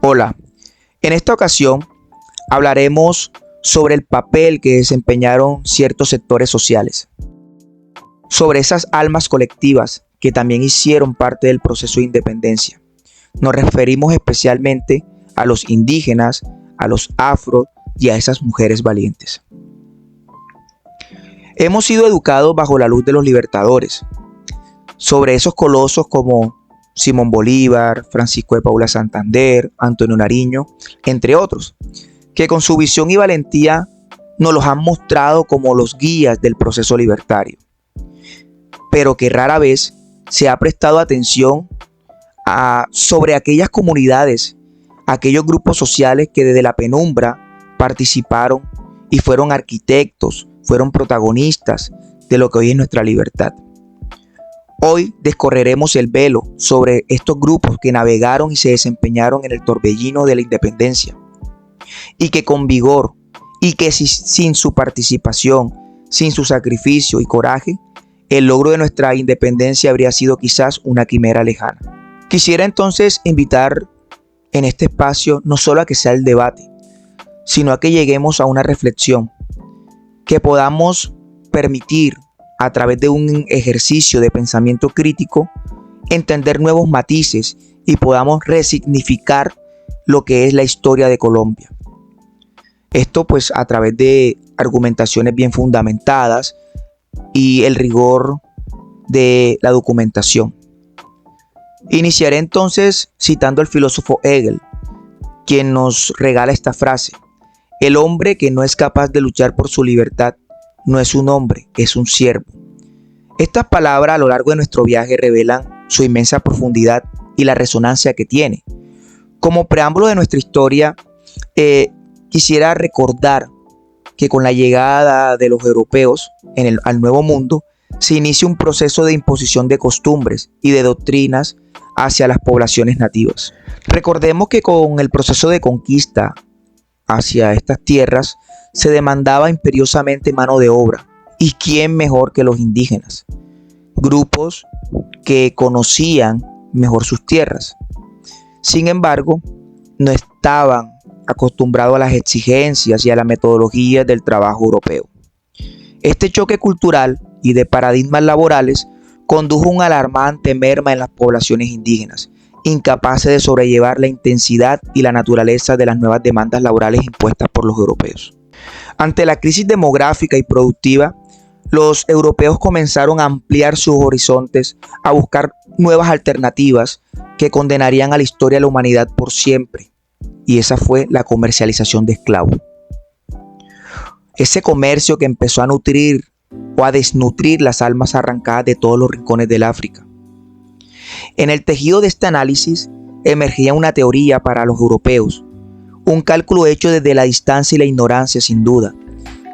Hola, en esta ocasión hablaremos sobre el papel que desempeñaron ciertos sectores sociales, sobre esas almas colectivas que también hicieron parte del proceso de independencia. Nos referimos especialmente a los indígenas, a los afro y a esas mujeres valientes. Hemos sido educados bajo la luz de los libertadores, sobre esos colosos como Simón Bolívar, Francisco de Paula Santander, Antonio Nariño, entre otros, que con su visión y valentía nos los han mostrado como los guías del proceso libertario, pero que rara vez se ha prestado atención sobre aquellas comunidades, aquellos grupos sociales que desde la penumbra participaron y fueron arquitectos, fueron protagonistas de lo que hoy es nuestra libertad. Hoy descorreremos el velo sobre estos grupos que navegaron y se desempeñaron en el torbellino de la independencia y que con vigor y que sin su participación, sin su sacrificio y coraje, el logro de nuestra independencia habría sido quizás una quimera lejana. Quisiera entonces invitar en este espacio no solo a que sea el debate, sino a que lleguemos a una reflexión, que podamos permitir a través de un ejercicio de pensamiento crítico, entender nuevos matices y podamos resignificar lo que es la historia de Colombia. Esto pues a través de argumentaciones bien fundamentadas y el rigor de la documentación. Iniciaré entonces citando al filósofo Hegel, quien nos regala esta frase: el hombre que no es capaz de luchar por su libertad no es un hombre, es un siervo. Estas palabras a lo largo de nuestro viaje revelan su inmensa profundidad y la resonancia que tiene. Como preámbulo de nuestra historia, quisiera recordar que con la llegada de los europeos al Nuevo Mundo, se inicia un proceso de imposición de costumbres y de doctrinas hacia las poblaciones nativas. Recordemos que con el proceso de conquista hacia estas tierras, se demandaba imperiosamente mano de obra. ¿Y quién mejor que los indígenas? Grupos que conocían mejor sus tierras. Sin embargo, no estaban acostumbrados a las exigencias y a la metodología del trabajo europeo. Este choque cultural y de paradigmas laborales condujo a una alarmante merma en las poblaciones indígenas, incapaces de sobrellevar la intensidad y la naturaleza de las nuevas demandas laborales impuestas por los europeos. Ante la crisis demográfica y productiva, los europeos comenzaron a ampliar sus horizontes, a buscar nuevas alternativas que condenarían a la historia de la humanidad por siempre, y esa fue la comercialización de esclavos. Ese comercio que empezó a nutrir o a desnutrir las almas arrancadas de todos los rincones del África. En el tejido de este análisis emergía una teoría para los europeos, un cálculo hecho desde la distancia y la ignorancia sin duda,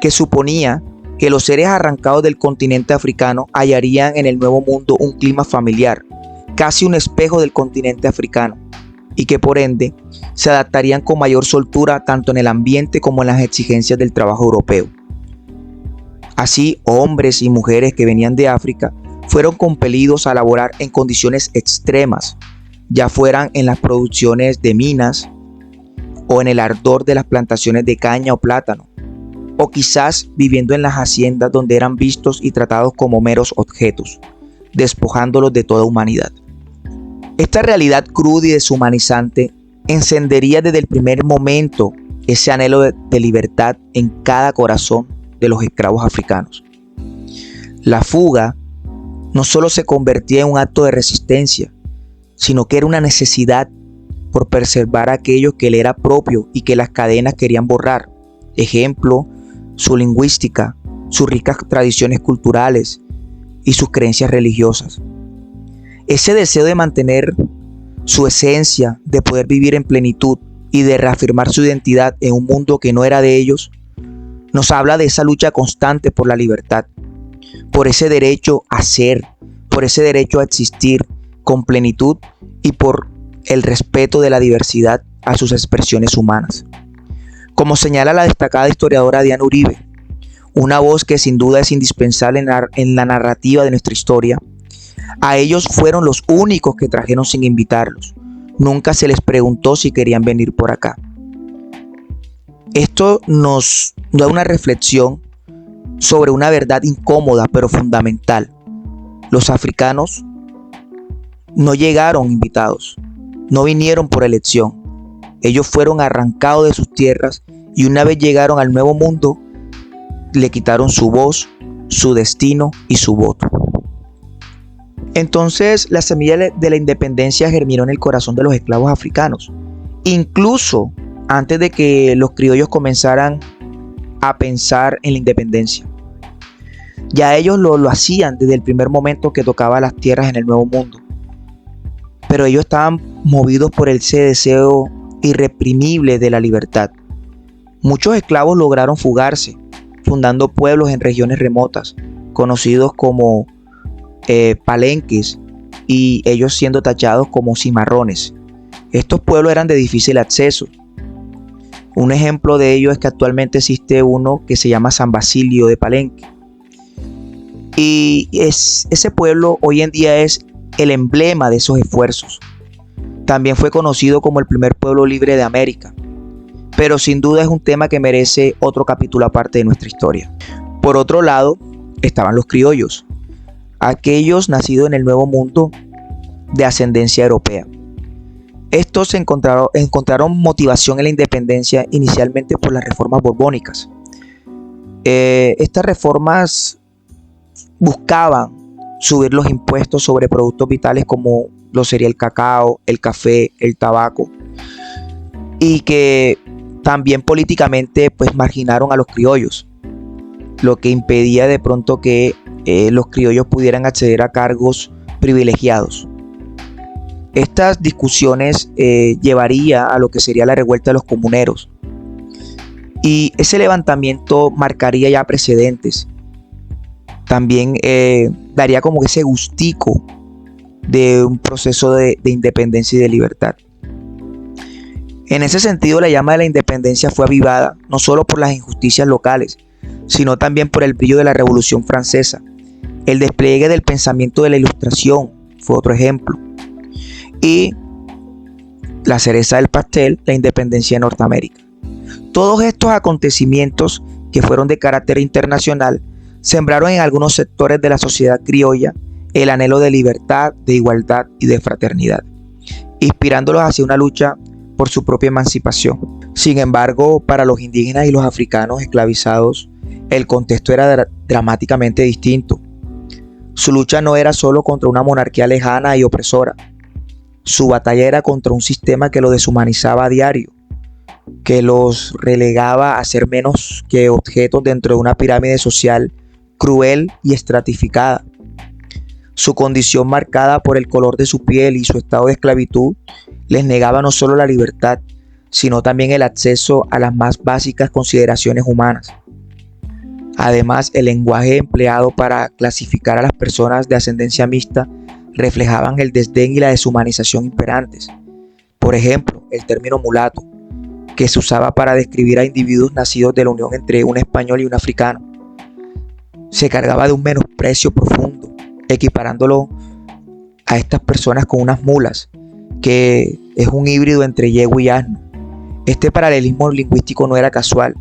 que suponía que los seres arrancados del continente africano hallarían en el Nuevo Mundo un clima familiar, casi un espejo del continente africano, y que por ende se adaptarían con mayor soltura tanto en el ambiente como en las exigencias del trabajo europeo. Así, hombres y mujeres que venían de África fueron compelidos a laborar en condiciones extremas, ya fueran en las producciones de minas o en el ardor de las plantaciones de caña o plátano, o quizás viviendo en las haciendas donde eran vistos y tratados como meros objetos, despojándolos de toda humanidad. Esta realidad cruda y deshumanizante encendería desde el primer momento ese anhelo de libertad en cada corazón de los esclavos africanos. La fuga no solo se convertía en un acto de resistencia, sino que era una necesidad por preservar aquello que le era propio y que las cadenas querían borrar. Ejemplo, su lingüística, sus ricas tradiciones culturales y sus creencias religiosas. Ese deseo de mantener su esencia, de poder vivir en plenitud y de reafirmar su identidad en un mundo que no era de ellos, nos habla de esa lucha constante por la libertad, por ese derecho a ser, por ese derecho a existir con plenitud y por el respeto de la diversidad a sus expresiones humanas. Como señala la destacada historiadora Diana Uribe, una voz que sin duda es indispensable en la narrativa de nuestra historia, a ellos fueron los únicos que trajeron sin invitarlos, Nunca se les preguntó si querían venir por acá. Esto nos da una reflexión sobre una verdad incómoda pero fundamental. Los africanos no llegaron invitados, no vinieron por elección. Ellos fueron arrancados de sus tierras y una vez llegaron al Nuevo Mundo, le quitaron su voz, su destino y su voto. Entonces, la semilla de la independencia germinó en el corazón de los esclavos africanos. Incluso antes de que los criollos comenzaran a pensar en la independencia. Ya ellos lo hacían desde el primer momento que tocaba las tierras en el Nuevo Mundo. Pero ellos estaban movidos por ese deseo irreprimible de la libertad. Muchos esclavos lograron fugarse, fundando pueblos en regiones remotas, conocidos como palenques, y ellos siendo tachados como cimarrones. Estos pueblos eran de difícil acceso. Un ejemplo de ello es que actualmente existe uno que se llama San Basilio de Palenque. Y ese pueblo hoy en día es el emblema de esos esfuerzos. También fue conocido como el primer pueblo libre de América. Pero sin duda es un tema que merece otro capítulo aparte de nuestra historia. Por otro lado, estaban los criollos, aquellos nacidos en el Nuevo Mundo de ascendencia europea. Estos encontraron motivación en la independencia inicialmente por las reformas borbónicas. Estas reformas buscaban subir los impuestos sobre productos vitales como lo sería el cacao, el café, el tabaco, y que también políticamente pues marginaron a los criollos, lo que impedía de pronto que los criollos pudieran acceder a cargos privilegiados. Estas discusiones llevaría a lo que sería la revuelta de los comuneros, y ese levantamiento marcaría ya precedentes. También daría como ese gustico de un proceso de independencia y de libertad. En ese sentido, la llama de la independencia fue avivada no solo por las injusticias locales, sino también por el brillo de la Revolución Francesa. El despliegue del pensamiento de la Ilustración fue otro ejemplo. Y la cereza del pastel, la independencia de Norteamérica. Todos estos acontecimientos, que fueron de carácter internacional, sembraron en algunos sectores de la sociedad criolla el anhelo de libertad, de igualdad y de fraternidad, inspirándolos hacia una lucha por su propia emancipación. Sin embargo, para los indígenas y los africanos esclavizados, el contexto era dramáticamente distinto. Su lucha no era solo contra una monarquía lejana y opresora. Su batalla era contra un sistema que los deshumanizaba a diario, que los relegaba a ser menos que objetos dentro de una pirámide social cruel y estratificada. Su condición marcada por el color de su piel y su estado de esclavitud les negaba no solo la libertad, sino también el acceso a las más básicas consideraciones humanas. Además, el lenguaje empleado para clasificar a las personas de ascendencia mixta reflejaban el desdén y la deshumanización imperantes. Por ejemplo, el término mulato, que se usaba para describir a individuos nacidos de la unión entre un español y un africano, se cargaba de un menosprecio profundo, equiparándolo a estas personas con unas mulas, que es un híbrido entre yegua y asno. Este paralelismo lingüístico no era casual,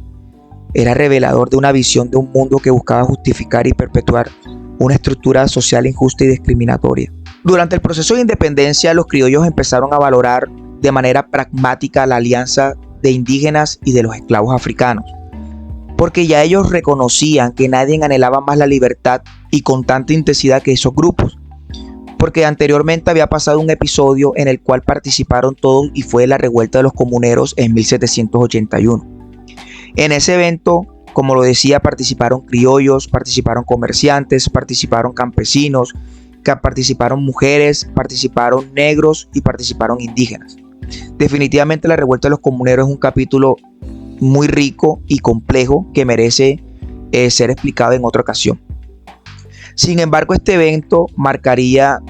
era revelador de una visión de un mundo que buscaba justificar y perpetuar una estructura social injusta y discriminatoria. Durante el proceso de independencia, los criollos empezaron a valorar de manera pragmática la alianza de indígenas y de los esclavos africanos, porque ya ellos reconocían que nadie anhelaba más la libertad y con tanta intensidad que esos grupos, porque anteriormente había pasado un episodio en el cual participaron todos y fue la revuelta de los comuneros en 1781. En ese evento, como lo decía, participaron criollos, participaron comerciantes, participaron campesinos, participaron mujeres, participaron negros y participaron indígenas. Definitivamente la revuelta de los comuneros es un capítulo muy rico y complejo que merece ser explicado en otra ocasión. Sin embargo, este evento marcaría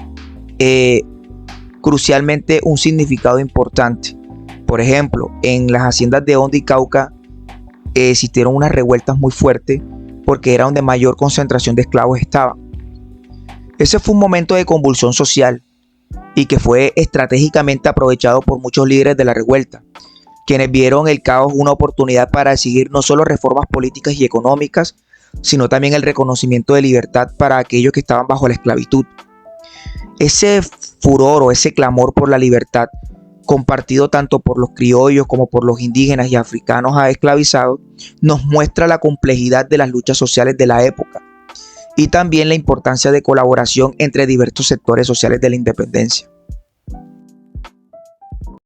crucialmente un significado importante. Por ejemplo, en las haciendas de Honda y Cauca existieron unas revueltas muy fuertes porque era donde mayor concentración de esclavos estaba. Ese fue un momento de convulsión social, y que fue estratégicamente aprovechado por muchos líderes de la revuelta, quienes vieron el caos una oportunidad para exigir no solo reformas políticas y económicas, sino también el reconocimiento de libertad para aquellos que estaban bajo la esclavitud. Ese furor o ese clamor por la libertad, compartido tanto por los criollos como por los indígenas y africanos esclavizados, nos muestra la complejidad de las luchas sociales de la época y también la importancia de colaboración entre diversos sectores sociales de la independencia.